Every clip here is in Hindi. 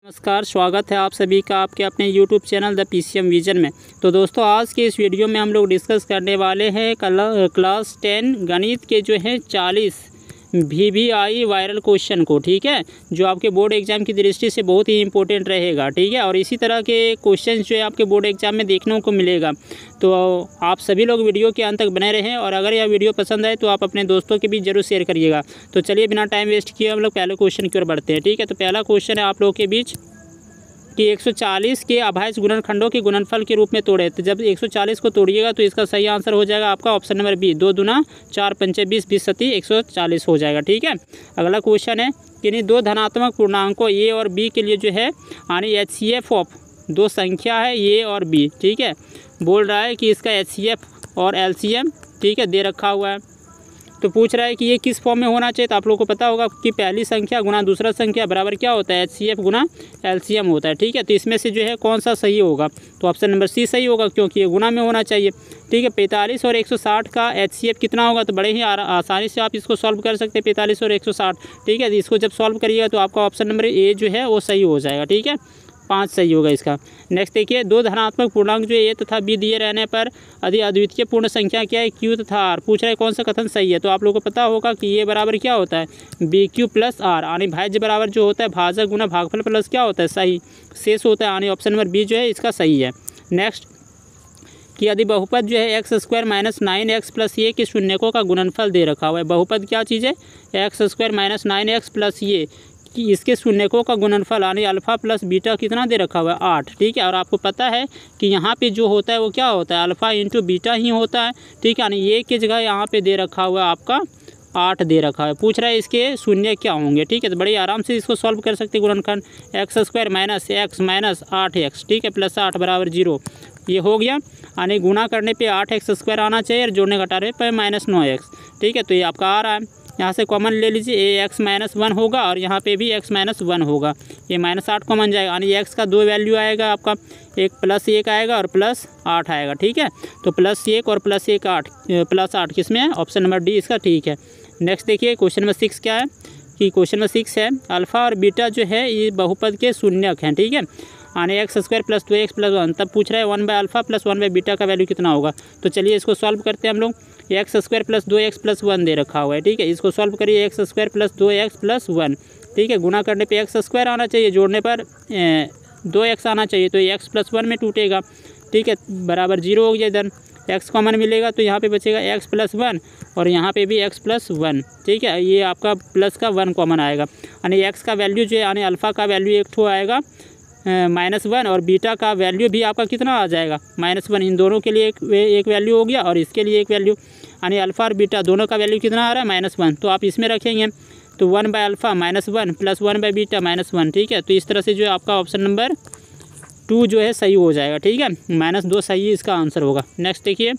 नमस्कार, स्वागत है आप सभी का आपके अपने YouTube channel the PCM vision में। तो दोस्तों, आज के इस वीडियो में हम लोग डिस्कस करने वाले हैं क्लास 10 गणित के जो है 40 VBI वायरल क्वेश्चन को। ठीक है, जो आपके बोर्ड एग्जाम की दृष्टि से बहुत ही इंपॉर्टेंट रहेगा। ठीक है, और इसी तरह के क्वेश्चन जो है आपके बोर्ड एग्जाम में देखने को मिलेगा। तो आप सभी लोग वीडियो के अंत तक बने रहें, और अगर यह वीडियो पसंद आए तो आप अपने दोस्तों के बीच जरूर शेयर करिएगा। तो चलिए बिना टाइम वेस्ट किए हम लोग पहले क्वेश्चन की ओर बढ़ते हैं। ठीक है, तो पहला क्वेश्चन है आप लोगों के बीच कि 140 के अभाज्य गुणनखंडों के गुणनफल के रूप में तोड़े। तो जब 140 को तोड़िएगा तो इसका सही आंसर हो जाएगा आपका ऑप्शन नंबर बी, 2 दूना 4 पंचे 20, 20 सती 140 हो जाएगा। ठीक है, अगला क्वेश्चन है कि दो धनात्मक पूर्णांकों ए और बी के लिए जो है यानी HCF ऑफ दो संख्या है ए और बी। ठीक है, बोल रहा है कि इसका HCF और LCM ठीक है दे रखा हुआ है। तो पूछ रहा है कि ये किस फॉर्म में होना चाहिए। तो आप लोगों को पता होगा कि पहली संख्या गुना दूसरा संख्या बराबर क्या होता है, HCF गुना LCM होता है। ठीक है, तो इसमें से जो है कौन सा सही होगा, तो ऑप्शन नंबर सी सही होगा, क्योंकि ये गुना में होना चाहिए। ठीक है, 45 और 160 का HCF कितना होगा, तो बड़े ही आसानी से आप इसको सॉल्व कर सकते हैं, 45 और 160। ठीक है, इसको जब सॉल्व करिएगा तो आपका ऑप्शन नंबर ए जो है वो सही हो जाएगा। ठीक है, 5 सही होगा इसका। नेक्स्ट देखिए, दो धनात्मक पूर्णांक जो ए तथा बी दिए रहने पर अद्वितीय पूर्ण संख्या क्या है, क्यू तथा आर। पूछ रहे कौन सा कथन सही है। तो आप लोगों को पता होगा कि ये बराबर क्या होता है, BQ प्लस आर, यानी भाज्य बराबर जो होता है भाजक गुना भागफल प्लस क्या होता है सही शेष होता है, यानी ऑप्शन नंबर बी जो है इसका सही है। नेक्स्ट कि यदि बहुपद जो है x² - 9x + a के शून्यकों का गुणनफल दे रखा हुआ है। बहुपद क्या चीज़ है, x² - 9x + a कि इसके शून्यकों का गुणनफल यानी अल्फ़ा प्लस बीटा कितना दे रखा हुआ है, 8। ठीक है, और आपको पता है कि यहाँ पे जो होता है वो क्या होता है, अल्फ़ा इंटू बीटा ही होता है। ठीक है, यानी ये की जगह यहाँ पे दे रखा हुआ है आपका 8 दे रखा है। पूछ रहा है इसके शून्य क्या होंगे। ठीक है, तो बड़ी आराम से इसको सॉल्व कर सकते हैं गुणनखंड। x² - x - 8x ठीक है प्लस 8 बराबर 0, ये हो गया। यानी गुना करने पे 8x² आना चाहिए और जोड़ने घटाने पे -9x। ठीक है, तो ये आपका आ रहा है। यहाँ से कॉमन ले लीजिए, ये x - 1 होगा और यहाँ पे भी x - 1 होगा, ये -8 कॉमन जाएगा। यानी x का 2 वैल्यू आएगा आपका, एक +1 आएगा और +8 आएगा। ठीक है, तो +1 और +1 8 +8 किस में है, ऑप्शन नंबर डी इसका ठीक है। नेक्स्ट देखिए क्वेश्चन नंबर 6 क्या है कि क्वेश्चन नंबर 6 है अल्फ़ा और बीटा जो है ये बहुपद के शून्यक हैं। ठीक है, यानी x² + 2x + 1। तब पूछ रहा है 1/α + 1/बीटा का वैल्यू कितना होगा। तो चलिए इसको सॉल्व करते हैं हम लोग। x² + 2x + 1 दे रखा हुआ है। ठीक है, इसको सॉल्व करिए, x² + 2x + 1। ठीक है, गुना करने पे x² आना चाहिए, जोड़ने पर 2x आना चाहिए, तो x + 1 में टूटेगा। ठीक है, बराबर 0 हो गया। इधर x कॉमन मिलेगा तो यहाँ पे बचेगा x + 1 और यहाँ पे भी x + 1। ठीक है, ये आपका प्लस का 1 कॉमन आएगा, यानी x का वैल्यू जो है यानी अल्फ़ा का वैल्यू एक ठो आएगा -1 और बीटा का वैल्यू भी आपका कितना आ जाएगा -1। इन दोनों के लिए एक वैल्यू हो गया और इसके लिए एक वैल्यू, यानी अल्फ़ा और बीटा दोनों का वैल्यू कितना आ रहा है -1। तो आप इसमें रखेंगे तो 1/α -1 + 1/बीटा -1। ठीक है, तो इस तरह से जो है आपका ऑप्शन नंबर 2 जो है सही हो जाएगा। ठीक है, -2 सही इसका आंसर होगा। नेक्स्ट देखिए,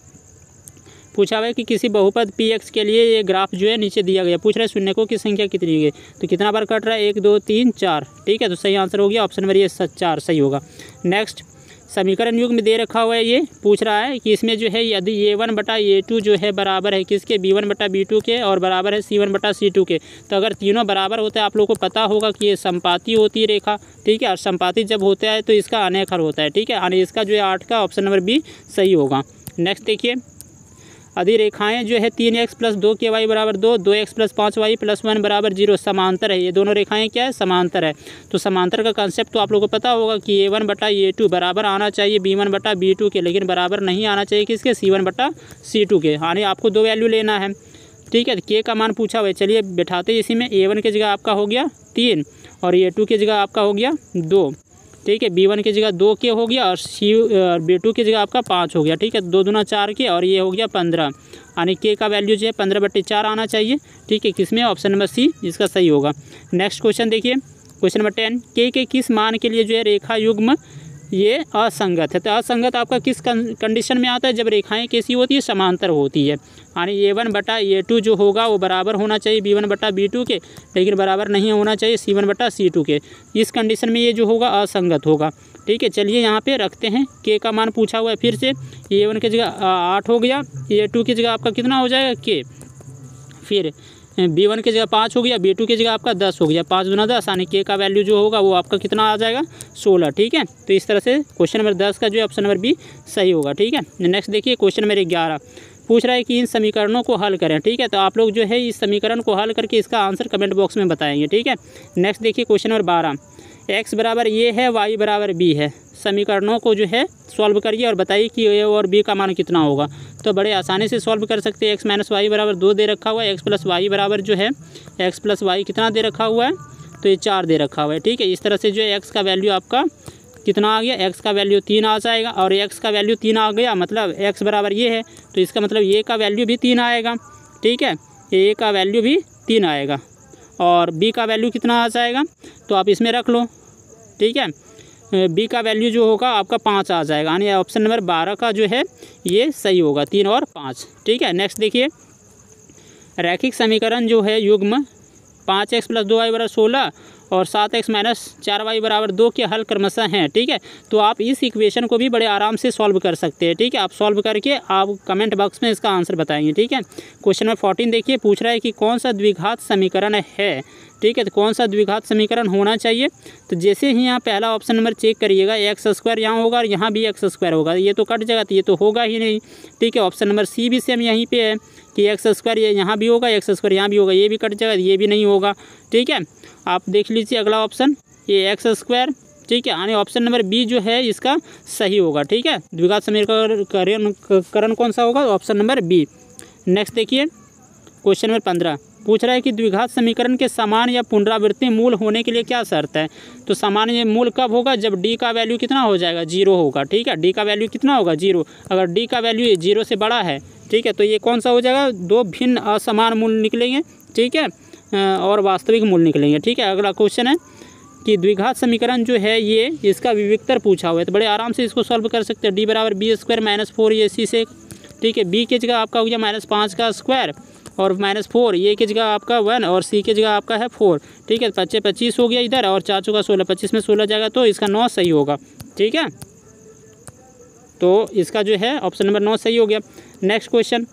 पूछा हुआ है कि किसी बहुपद Px के लिए ये ग्राफ जो है नीचे दिया गया। पूछ रहा है शून्यकों की संख्या कितनी है, तो कितना बार कट रहा है, 1 2 3 4। ठीक है, तो सही आंसर हो गया ऑप्शन नंबर ये 4 सही होगा। नेक्स्ट समीकरण युग्म में दे रखा हुआ है, ये पूछ रहा है कि इसमें जो है यदि a1/a2 जो है बराबर है किसके, b1/b2 के और बराबर है c1/c2 के। तो अगर तीनों बराबर होते हैं, आप लोगों को पता होगा कि ये समपाती होती है रेखा। ठीक है, और समपाती जब होता है तो इसका अनेखर होता है। ठीक है, यानी इसका जो है 8 का ऑप्शन नंबर बी सही होगा। नेक्स्ट देखिए, यदि रेखाएं जो है 3x + 2ky बराबर 2, 2x + 5y + 1 बराबर 0 समांतर है। ये दोनों रेखाएं क्या है, समांतर है। तो समांतर का कंसेप्ट तो आप लोगों को पता होगा कि a1/a2 बराबर आना चाहिए b1/b2 के, लेकिन बराबर नहीं आना चाहिए किसके, c1/c2 के। यानी आपको 2 वैल्यू लेना है। ठीक है, के का मान पूछा हुआ है, चलिए बैठाते हैं इसी में। a1 की जगह आपका हो गया 3 और a2 की जगह आपका हो गया 2। ठीक है, b1 की जगह 2 के हो गया और b2 की जगह आपका 5 हो गया। ठीक है, 2 दूना 4 के और ये हो गया 15, यानी के का वैल्यू जो है 15/4 आना चाहिए। ठीक है, किसमें, ऑप्शन नंबर सी इसका सही होगा। नेक्स्ट क्वेश्चन देखिए, क्वेश्चन नंबर 10 के किस मान के लिए जो है रेखा युग्म ये असंगत है। तो असंगत आपका किस कंडीशन में आता है, जब रेखाएं कैसी होती है, समांतर होती है। यानी a1/a2 जो होगा वो बराबर होना चाहिए b1/b2 के, लेकिन बराबर नहीं होना चाहिए c1/c2 के। इस कंडीशन में ये जो होगा असंगत होगा। ठीक है, चलिए यहाँ पे रखते हैं, के का मान पूछा हुआ है फिर से। a1 की जगह 8 हो गया, a2 की जगह आपका कितना हो जाएगा k, फिर B1 की जगह 5 हो गया, B2 की जगह आपका 10 हो गया, 5 दूना 10 यानी K का वैल्यू जो होगा वो आपका कितना आ जाएगा 16। ठीक है, तो इस तरह से क्वेश्चन नंबर 10 का जो है ऑप्शन नंबर बी सही होगा। ठीक है, नेक्स्ट देखिए क्वेश्चन नंबर 11 पूछ रहा है कि इन समीकरणों को हल करें। ठीक है, तो आप लोग जो है इस समीकरण को हल करके इसका आंसर कमेंट बॉक्स में बताएंगे। ठीक है, नेक्स्ट देखिए क्वेश्चन नंबर 12 x बराबर ये है, y बराबर b है, समीकरणों को जो है सॉल्व करिए और बताइए कि ए और बी का मान कितना होगा। तो बड़े आसानी से सॉल्व कर सकते हैं। एक्स माइनस वाई बराबर 2 दे रखा हुआ है, एक्स प्लस वाई बराबर जो है एक्स प्लस वाई कितना दे रखा हुआ है, तो ये 4 दे रखा हुआ है। ठीक है, इस तरह से जो है एक्स का वैल्यू आपका कितना आ गया, एक्स का वैल्यू 3 आ जाएगा, और एक्स का वैल्यू 3 आ गया मतलब एक्स बराबर ये है, तो इसका मतलब ये का वैल्यू भी 3 आएगा। ठीक है, ए का वैल्यू भी 3 आएगा और बी का वैल्यू कितना आ जाएगा, तो आप इसमें रख लो। ठीक है, बी का वैल्यू जो होगा आपका 5 आ जाएगा, यानी ऑप्शन नंबर 12 का जो है ये सही होगा, 3 और 5। ठीक है, नेक्स्ट देखिए रैखिक समीकरण जो है युग्म 5x + 2y = 16 और 7x - 4y = 2 के हल क्रमशः हैं। ठीक है, तो आप इस इक्वेशन को भी बड़े आराम से सॉल्व कर सकते हैं। ठीक है, आप सॉल्व करके आप कमेंट बॉक्स में इसका आंसर बताएंगे। ठीक है, क्वेश्चन नंबर 14 देखिए पूछ रहा है कि कौन सा द्विघात समीकरण है। ठीक है, तो कौन सा द्विघात समीकरण होना चाहिए, तो जैसे ही यहाँ पहला ऑप्शन नंबर चेक करिएगा x² यहाँ होगा और यहाँ भी x² होगा, ये तो कट जाएगा, तो ये तो होगा ही नहीं। ठीक है, ऑप्शन नंबर सी भी सेम यहीं पे है कि x² ये यहाँ भी होगा, x² यहाँ भी होगा, ये भी कट जाएगा, ये भी नहीं होगा। ठीक है, आप देख लीजिए अगला ऑप्शन ये x²। ठीक है, यानी ऑप्शन नंबर बी जो है इसका सही होगा। ठीक है, द्विघात समीकरण कौन सा होगा, ऑप्शन नंबर बी। नेक्स्ट देखिए क्वेश्चन नंबर 15 पूछ रहा है कि द्विघात समीकरण के समान या पुनरावृत्ति मूल होने के लिए क्या शर्त है। तो सामान्य मूल कब होगा, जब डी का वैल्यू कितना हो जाएगा 0 होगा। ठीक है, डी का वैल्यू कितना होगा 0, अगर डी का वैल्यू 0 से बड़ा है। ठीक है, तो ये कौन सा हो जाएगा, 2 भिन्न असमान मूल निकलेंगे। ठीक है, और वास्तविक मूल निकलेंगे। ठीक है, अगला क्वेश्चन है कि द्विघात समीकरण जो है ये इसका विविक्तर पूछा हुआ है, तो बड़े आराम से इसको सॉल्व कर सकते हैं। डी बराबर b² - 4ac से। ठीक है, बी की जगह आपका हो गया -5 का स्क्वायर और -4, ये की जगह आपका 1 और सी की जगह आपका है 4। ठीक है, 25 25 हो गया इधर और 4 चौका 16, 25 में 16 जाएगा तो इसका 9 सही होगा। ठीक है, तो इसका जो है ऑप्शन नंबर 9 सही हो गया। नेक्स्ट क्वेश्चन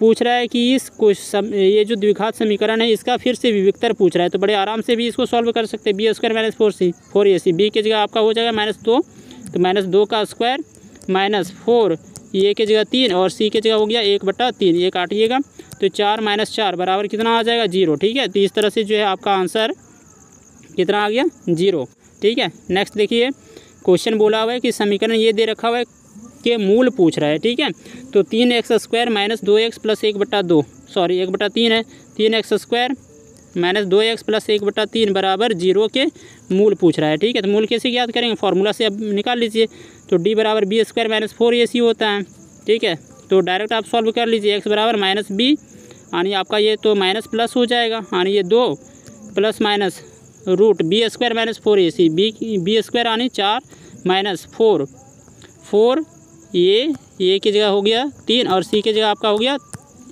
पूछ रहा है कि ये जो द्विघात समीकरण है इसका फिर से विविक्तर पूछ रहा है, तो बड़े आराम से भी इसको सॉल्व कर सकते हैं। b² - 4ac, बी की जगह आपका हो जाएगा -2, तो -2 का स्क्वायर -4, ये की जगह 3 और सी की जगह हो गया 1/3, ये काटिएगा तो 4 - 4 बराबर कितना आ जाएगा 0। ठीक है, तो इस तरह से जो है आपका आंसर कितना आ गया 0। ठीक है, नेक्स्ट देखिए क्वेश्चन बोला हुआ है कि समीकरण ये दे रखा हुआ है के मूल पूछ रहा है। ठीक है, तो 3x² - 2x + 1/2 सॉरी 1/3 है, 3x² - 2x + 1/3 बराबर 0 के मूल पूछ रहा है। ठीक है, तो मूल कैसे याद करेंगे, फार्मूला से अब निकाल लीजिए। तो d बराबर b² - 4ac होता है। ठीक है, तो डायरेक्ट आप सॉल्व कर लीजिए, x बराबर -b यानी आपका ये तो माइनस प्लस हो जाएगा, यानी ये 2 + -√b² - 4ac, b² यानी 4 - 4 ये की जगह हो गया 3 और सी की जगह आपका हो गया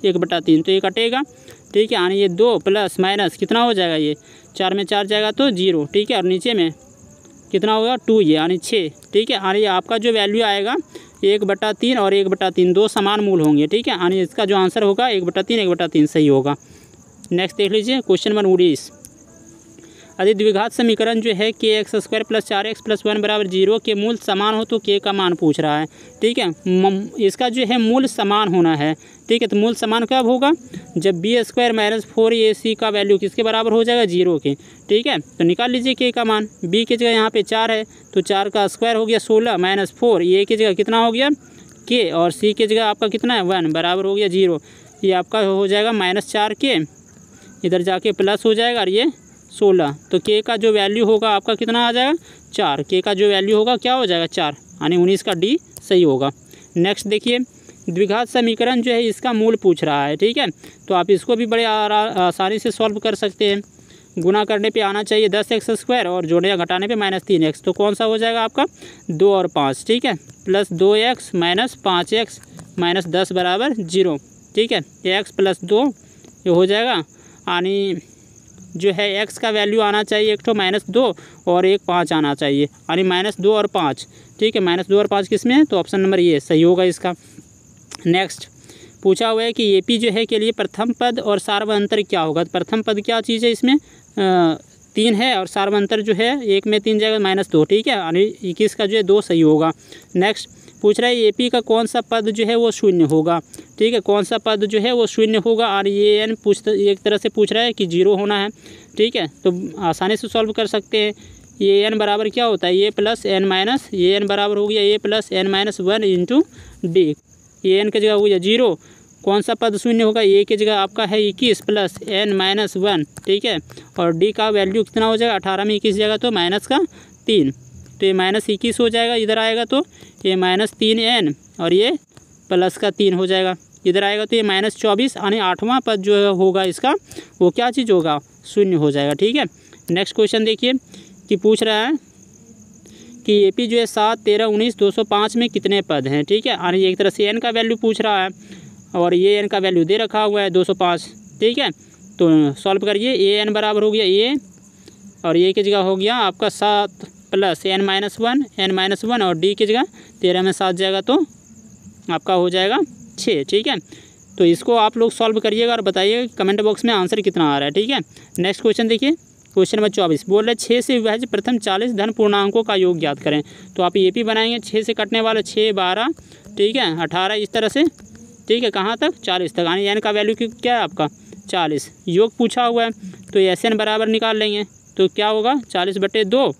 1/3, तो ये कटेगा। ठीक है, यानी ये 2 ± कितना हो जाएगा, ये 4 में 4 जाएगा तो 0। ठीक है, और नीचे में कितना होगा 2 ये यानी 6। ठीक है, यानी आपका जो वैल्यू आएगा 1/3 और 1/3 दो समान मूल होंगे। ठीक है, यानी इसका जो आंसर होगा 1/3 सही होगा। नेक्स्ट देख लीजिए क्वेश्चन नंबर 19 यदि द्विघात समीकरण जो है kx² + 4x + 1 = 0 के मूल समान हो तो k का मान पूछ रहा है। ठीक है, इसका जो है मूल समान होना है। ठीक है, तो मूल समान कब होगा, जब b² - 4ac का वैल्यू किसके बराबर हो जाएगा 0 के। ठीक है, तो निकाल लीजिए k का मान, b की जगह यहाँ पे 4 है तो 4 का स्क्वायर हो गया 16 - 4, ये की जगह कितना हो गया k और c की जगह आपका कितना है 1 बराबर हो गया 0। ये आपका हो जाएगा -4k, इधर जाके प्लस हो जाएगा और ये 16, तो k का जो वैल्यू होगा आपका कितना आ जाएगा 4, k का जो वैल्यू होगा क्या हो जाएगा 4, यानी 19 का d सही होगा। नेक्स्ट देखिए द्विघात समीकरण जो है इसका मूल पूछ रहा है। ठीक है, तो आप इसको भी बड़े आसानी से सॉल्व कर सकते हैं। गुना करने पे आना चाहिए 10x² और जोड़ने या घटाने पे -3x, तो कौन सा हो जाएगा आपका 2 और 5। ठीक है, + 2x - 5x - 10 बराबर 0। ठीक है, x + 2 ये हो जाएगा, यानी जो है x का वैल्यू आना चाहिए एक तो -2 और एक 5 आना चाहिए, यानी -2 और 5। ठीक है, -2 और 5 किस में है, तो ऑप्शन नंबर ये सही होगा इसका। नेक्स्ट पूछा हुआ है कि ए पी जो है के लिए प्रथम पद और सार्वअंतर क्या होगा। तो प्रथम पद क्या चीज़ है इसमें 3 है और सार्वअंतर जो है 1 में 3 जाएगा -2, ठीक है, यानी 21 का जो है 2 सही होगा। नेक्स्ट पूछ रहा है ए पी का कौन सा पद जो है वो शून्य होगा, ठीक है, कौन सा पद जो है वो शून्य होगा। और ये एन एक तरह से पूछ रहा है कि 0 होना है, ठीक है, तो आसानी से सॉल्व कर सकते हैं। ये एन बराबर क्या होता है, ए प्लस एन माइनस, ये एन बराबर हो गया A plus N minus 1 into D. ये एन की जगह हो गया 0, कौन सा पद शून्य होगा, ए की जगह आपका है 21 प्लस एन माइनस 1, ठीक है, और डी का वैल्यू कितना हो जाएगा, 18 में 21 जाएगा तो माइनस का 3, तो ये -21 हो जाएगा। इधर आएगा तो ये -3n और ये प्लस का 3 हो जाएगा। इधर आएगा तो ये -24, यानी 8वां पद जो होगा इसका वो क्या चीज़ होगा, शून्य हो जाएगा, ठीक है। नेक्स्ट क्वेश्चन देखिए कि पूछ रहा है कि ए पी जो है 7, 13, 19, 205 में कितने पद हैं, ठीक है, यानी एक तरह से एन का वैल्यू पूछ रहा है और ये एन का वैल्यू दे रखा हुआ है 205, ठीक है, तो सॉल्व करिए। ए एन बराबर हो गया ए और ए की जगह हो गया आपका 7 प्लस एन माइनस 1 और डी की जगह 13 में 7 जाएगा तो आपका हो जाएगा 6, ठीक है। तो इसको आप लोग सॉल्व करिएगा और बताइएगा कमेंट बॉक्स में आंसर कितना आ रहा है, ठीक है। नेक्स्ट क्वेश्चन देखिए, क्वेश्चन नंबर 24 बोल रहे 6 से विभाजित प्रथम 40 धन पूर्णांकों का योग ज्ञात करें। तो आप ए पी बनाएंगे, 6 से कटने वाले 6, 12, ठीक है, 18 इस तरह से, ठीक है, कहाँ तक 40 तक, यानी एन का वैल्यू क्या है आपका 40, योग पूछा हुआ है तो एस एन बराबर निकाल लेंगे तो क्या होगा 40/2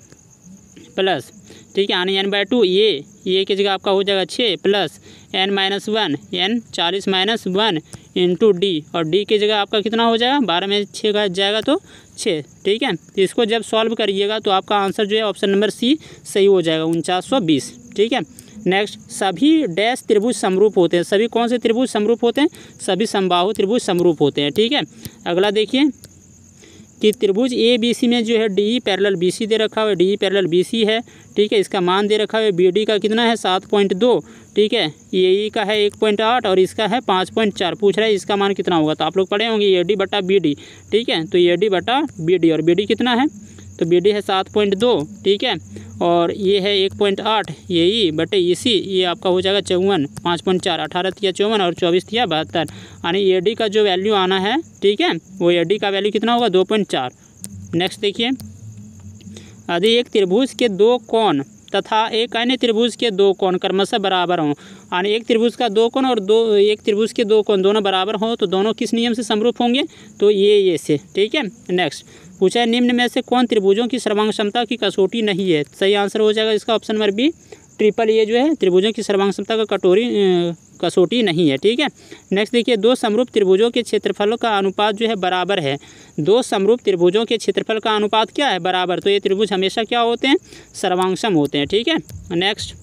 प्लस, ठीक है, यानी n/2 ये की जगह आपका हो जाएगा 6 plus n-1 n 40 - 1 into D और डी की जगह आपका कितना हो जाएगा 12 में 6 का जाएगा तो 6, ठीक है। तो इसको जब सॉल्व करिएगा तो आपका आंसर जो है ऑप्शन नंबर सी सही हो जाएगा 4920, ठीक है। नेक्स्ट सभी डैश त्रिभुज समरूप होते हैं। सभी कौन से त्रिभुज समरूप होते हैं, सभी समबाहु त्रिभुज समरूप होते हैं, ठीक है। अगला देखिए कि त्रिभुज ए बी सी में जो है डी पैरेलल बी सी दे रखा हुआ है, डी पैरेलल बी सी है, ठीक है, इसका मान दे रखा हुआ है बी डी का कितना है 7.2, ठीक है, ये ई का है 1.8 और इसका है 5.4, पूछ रहा है इसका मान कितना होगा। तो आप लोग पढ़े होंगे ए डी बटा बी डी, ठीक है, तो ए डी बटा बी डी और बी डी कितना है, तो बी डी है 7.2, ठीक है, और ये है 1.8, ये ई बटे ई सी, ये आपका हो जाएगा 54, 5.4, 18 तिया 54 और 24 तिया 72, यानी ए डी का जो वैल्यू आना है, ठीक है, वो ए डी का वैल्यू कितना होगा 2.4। नेक्स्ट देखिए, यदि एक त्रिभुज के 2 कोण तथा एक अन्य त्रिभुज के 2 कोण क्रमशः बराबर हों, यानी एक त्रिभुज का 2 कोण और एक त्रिभुज के 2 कोण दोनों बराबर हों तो दोनों किस नियम से समरूप होंगे, तो ये से, ठीक है। नेक्स्ट पूछा है निम्न में से कौन त्रिभुजों की सर्वांग क्षमता की कसौटी नहीं है। सही आंसर हो जाएगा इसका option number B, triple A जो है त्रिभुजों की सर्वांग क्षमता का कसौटी नहीं है, ठीक है। नेक्स्ट देखिए, 2 समरूप त्रिभुजों के क्षेत्रफल का अनुपात जो है बराबर है। 2 समरूप त्रिभुजों के क्षेत्रफल का अनुपात क्या है, बराबर, तो ये त्रिभुज हमेशा क्या होते हैं, सर्वांगसम होते हैं, ठीक है। नेक्स्ट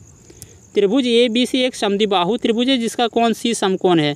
त्रिभुज ए बी सी एक समद्विबाहु त्रिभुज है जिसका कौन सी समकोण है,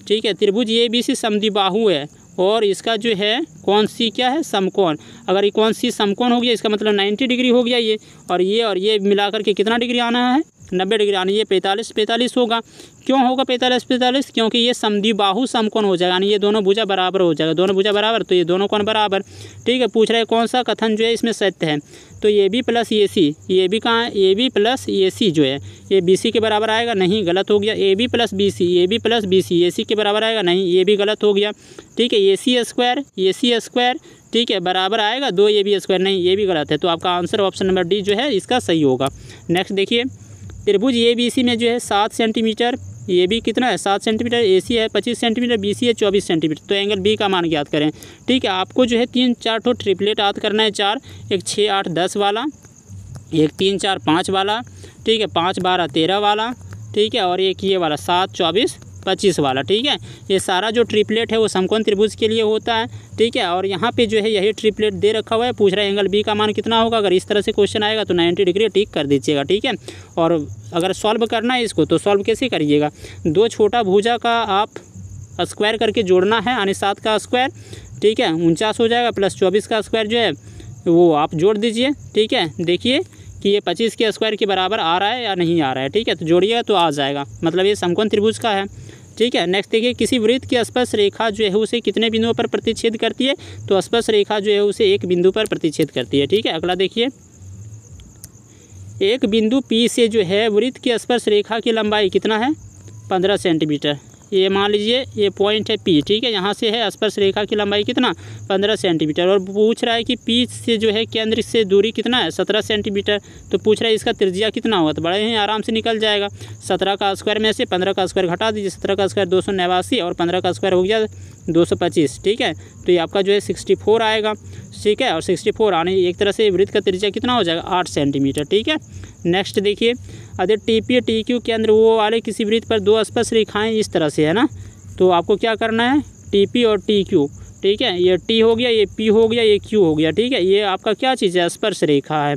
ठीक है, त्रिभुज ए बी सी समद्विबाहु है और इसका जो है कौन सी क्या है, समकोण। अगर ये कौन सी समकोण हो गया इसका मतलब 90 डिग्री हो गया ये, और ये मिलाकर के कितना डिग्री आना है 90 डिग्री, यानी ये 45 होगा। क्यों होगा 45, क्योंकि ये समद्विबाहु समकोण हो जाएगा, यानी ये दोनों भुजा बराबर हो जाएगा, दोनों भुजा बराबर तो ये दोनों कोण बराबर, ठीक है। पूछ रहा है कौन सा कथन जो है इसमें सत्य है, तो A B plus A C, A B कहाँ है, ए बी प्लस ए सी जो है ये बी सी के बराबर आएगा, नहीं गलत हो गया। A B plus B C, A B plus B C A C के बराबर आएगा, नहीं, ये भी गलत हो गया, ठीक है। ए सी स्क्वायर, ठीक है, बराबर आएगा 2 ए बी स्क्वायर, नहीं, ये भी गलत है। तो आपका आंसर ऑप्शन नंबर डी जो है इसका सही होगा। नेक्स्ट देखिए, त्रिभुज ए बी सी में जो है 7 सेंटीमीटर, ये भी कितना है 7 सेंटीमीटर, ए सी है 25 सेंटीमीटर, बी सी है 24 सेंटीमीटर, तो एंगल बी का मान ज्ञात करें, ठीक है। आपको जो है 3-4 ठो ट्रिपलेट याद करना है, 4, एक 6, 8, 10 वाला, एक 3, 4, 5 वाला, ठीक है, 5, 12, 13 वाला, ठीक है, और एक ये वाला 7, 24, 25 वाला, ठीक है। ये सारा जो ट्रिपलेट है वो समकोण त्रिभुज के लिए होता है, ठीक है। और यहाँ पे जो है यही ट्रिपलेट दे रखा हुआ है, पूछ रहा है एंगल बी का मान कितना होगा। अगर इस तरह से क्वेश्चन आएगा तो 90 डिग्री टिक कर दीजिएगा, ठीक है। और अगर सॉल्व करना है इसको तो सॉल्व कैसे करिएगा, 2 छोटा भुजा का आप स्क्वायर करके जोड़ना है, यानी 7 का स्क्वायर, ठीक है, 49 हो जाएगा, प्लस 24 का स्क्वायर जो है वो आप जोड़ दीजिए, ठीक है। देखिए कि ये 25 के स्क्वायर के बराबर आ रहा है या नहीं आ रहा है, ठीक है, तो जोड़िएगा तो आ जाएगा, मतलब ये समकोण त्रिभुज का है, ठीक है। नेक्स्ट देखिए, किसी वृत्त की स्पर्श रेखा जो है उसे कितने बिंदुओं पर प्रतिच्छेद करती है, तो स्पर्श रेखा जो है उसे एक बिंदु पर प्रतिच्छेद करती है, ठीक है। अगला देखिए, एक बिंदु P से जो है वृत्त की स्पर्श रेखा की लंबाई कितना है 15 सेंटीमीटर, ये मान लीजिए ये पॉइंट है P, ठीक है। यहाँ से है स्पर्श रेखा की लंबाई कितना 15 सेंटीमीटर, और पूछ रहा है कि P से जो है केंद्र से दूरी कितना है 17 सेंटीमीटर। तो पूछ रहा है इसका त्रिज्या कितना हुआ, तो बड़े ही आराम से निकल जाएगा। 17 का स्क्वायर में से 15 का स्क्वायर घटा दीजिए, 17 का स्क्वायर 289 और 15 का स्क्वायर हो गया 225, ठीक है। तो ये आपका जो है 64 आएगा, ठीक है। और 64 आने एक तरह से वृत्त का त्रिज्या कितना हो जाएगा 8 सेंटीमीटर, ठीक है। नेक्स्ट देखिए, अगर TP और TQ केंद्र वो वाले किसी वृत्त पर दो स्पर्श रेखाएं इस तरह से है ना, तो आपको क्या करना है TP और TQ, ठीक है। ये T हो गया, ये P हो गया, ये Q हो गया, ठीक है। ये आपका क्या चीज़ है, स्पर्श रेखा है,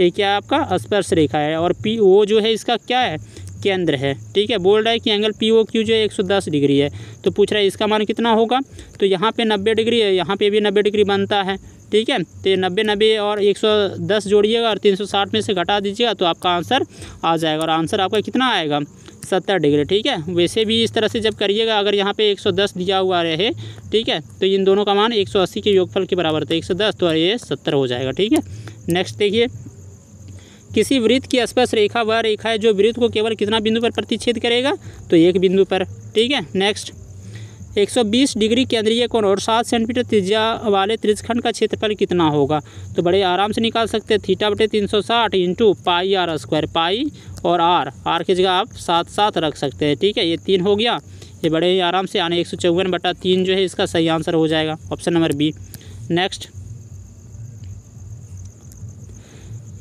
ये क्या है आपका स्पर्श रेखा है। और P वो जो है इसका क्या है केंद्र है, ठीक है। बोल रहा है कि एंगल POQ जो है 110 डिग्री है। तो पूछ रहा है इसका मान कितना होगा, तो यहाँ पे 90 डिग्री है, यहाँ पे भी 90 डिग्री बनता है, ठीक है। तो ये 90 और 110 जोड़िएगा और 360 में से घटा दीजिएगा तो आपका आंसर आ जाएगा। और आंसर आपका कितना आएगा 70 डिग्री, ठीक है। वैसे भी इस तरह से जब करिएगा, अगर यहाँ पे 110 दिया हुआ रहे, ठीक है, तो इन दोनों का मान 180 के योगफल के बराबर था, 110 तो ये 70 हो जाएगा, ठीक है। नेक्स्ट देखिए, किसी वृत्त की स्पर्श रेखा वह रेखा है जो वृत्त को केवल कितना बिंदु पर प्रतिच्छेद करेगा, तो एक बिंदु पर, ठीक है। नेक्स्ट, 120 डिग्री केंद्रीय कोण और 7 सेंटीमीटर त्रिज्या वाले त्रिज्यखंड का क्षेत्रफल कितना होगा, तो बड़े आराम से निकाल सकते हैं। θ/360 इंटू पाई आर स्क्वायर, पाई और आर की जगह आप 7 रख सकते हैं, ठीक है। ये 3 हो गया, ये बड़े ही आराम से आने 154/3 जो है इसका सही आंसर हो जाएगा, ऑप्शन नंबर बी। नेक्स्ट,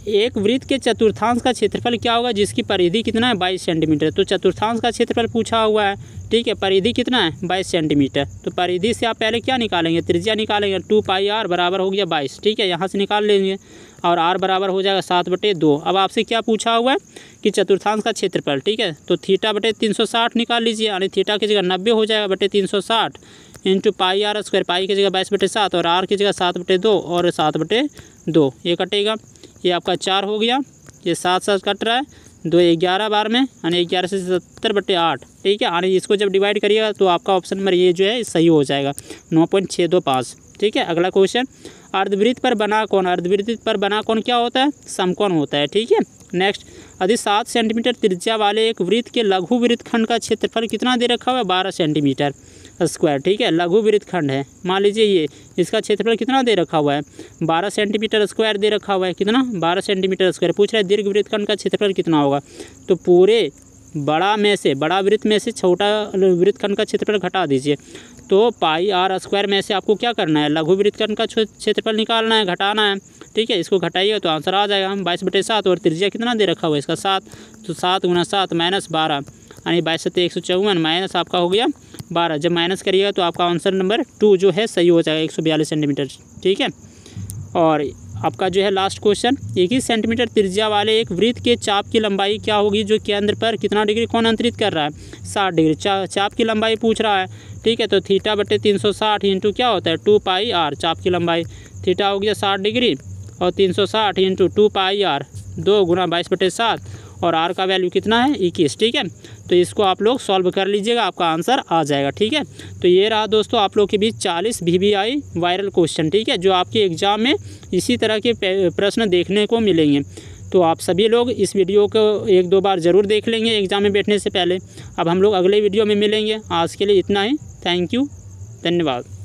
एक वृत्त के चतुर्थांश का क्षेत्रफल क्या होगा जिसकी परिधि कितना है 22 सेंटीमीटर। तो चतुर्थांश का क्षेत्रफल पूछा हुआ है, ठीक है। परिधि कितना है 22 सेंटीमीटर। तो परिधि से आप पहले क्या निकालेंगे, त्रिज्या निकालेंगे, 2 पाई आर बराबर हो गया 22, ठीक है। यहाँ से निकाल लेंगे और आर बराबर हो जाएगा 7/2। अब आपसे क्या पूछा हुआ है कि चतुर्थांश का क्षेत्रफल, ठीक है। तो θ/360 निकाल लीजिए, यानी थीटा की जगह 90 हो जाएगा बटे 360 इंटू पाई आर स्क्वायर, पाई की जगह 22/7 और आर की जगह 7/2 और 7/2 ये कटेगा, ये आपका 4 हो गया, ये 7 कट रहा है, 2 11 बार में, यानी 11 से 70/8, ठीक है। यानी इसको जब डिवाइड करिएगा तो आपका ऑप्शन नंबर ये जो है सही हो जाएगा, 9.625, ठीक है। अगला क्वेश्चन, अर्धवृत्त पर बना कोण, अर्धवृत्त पर बना कोण क्या होता है, समकोण होता है, ठीक है। नेक्स्ट, यदि 7 सेंटीमीटर त्रिज्या वाले एक वृत्त के लघु वृत्तखंड का क्षेत्रफल कितना दे रखा हुआ है 12 सेंटीमीटर स्क्वायर, ठीक है। लघु वृत्तखंड है, मान लीजिए ये, इसका क्षेत्रफल कितना दे रखा हुआ है 12 सेंटीमीटर स्क्वायर दे रखा हुआ है, कितना 12 सेंटीमीटर स्क्वायर। पूछ रहा है दीर्घ वृत्तखंड का क्षेत्रफल कितना होगा, तो पूरे बड़ा वृत्त में से छोटा वृत्तखंड का क्षेत्रफल घटा दीजिए। तो पाई आर स्क्वायर में से आपको क्या करना है, लघु वृत्तखंड का क्षेत्रफल निकालना है, घटाना है, ठीक है। इसको घटाइए तो आंसर आ जाएगा 22/7 और त्रिज्या कितना दे रखा हुआ है इसका 7, तो 7 × 7 -12, यानी 22 से 154 माइनस आपका हो गया 12। जब माइनस करिएगा तो आपका आंसर नंबर 2 जो है सही हो जाएगा, 142 सेंटीमीटर, ठीक है। और आपका जो है लास्ट क्वेश्चन, 21 सेंटीमीटर त्रिज्या वाले एक वृत्त के चाप की लंबाई क्या होगी जो केंद्र पर कितना डिग्री कोण अंतरित कर रहा है 60 डिग्री। चाप की लंबाई पूछ रहा है, ठीक है। तो θ/360 इंटू क्या होता है 2 पाई आर, चाप की लंबाई थीटा हो गया 60 डिग्री और 360 इंटू 2 पाई आर, 2 × 22/7 और आर का वैल्यू कितना है 21, ठीक है। तो इसको आप लोग सॉल्व कर लीजिएगा, आपका आंसर आ जाएगा, ठीक है। तो ये रहा दोस्तों आप लोग के बीच 40 VBI वायरल क्वेश्चन, ठीक है, जो आपके एग्ज़ाम में इसी तरह के प्रश्न देखने को मिलेंगे। तो आप सभी लोग इस वीडियो को 1-2 बार ज़रूर देख लेंगे एग्ज़ाम में बैठने से पहले। अब हम लोग अगले वीडियो में मिलेंगे, आज के लिए इतना ही, थैंक यू, धन्यवाद।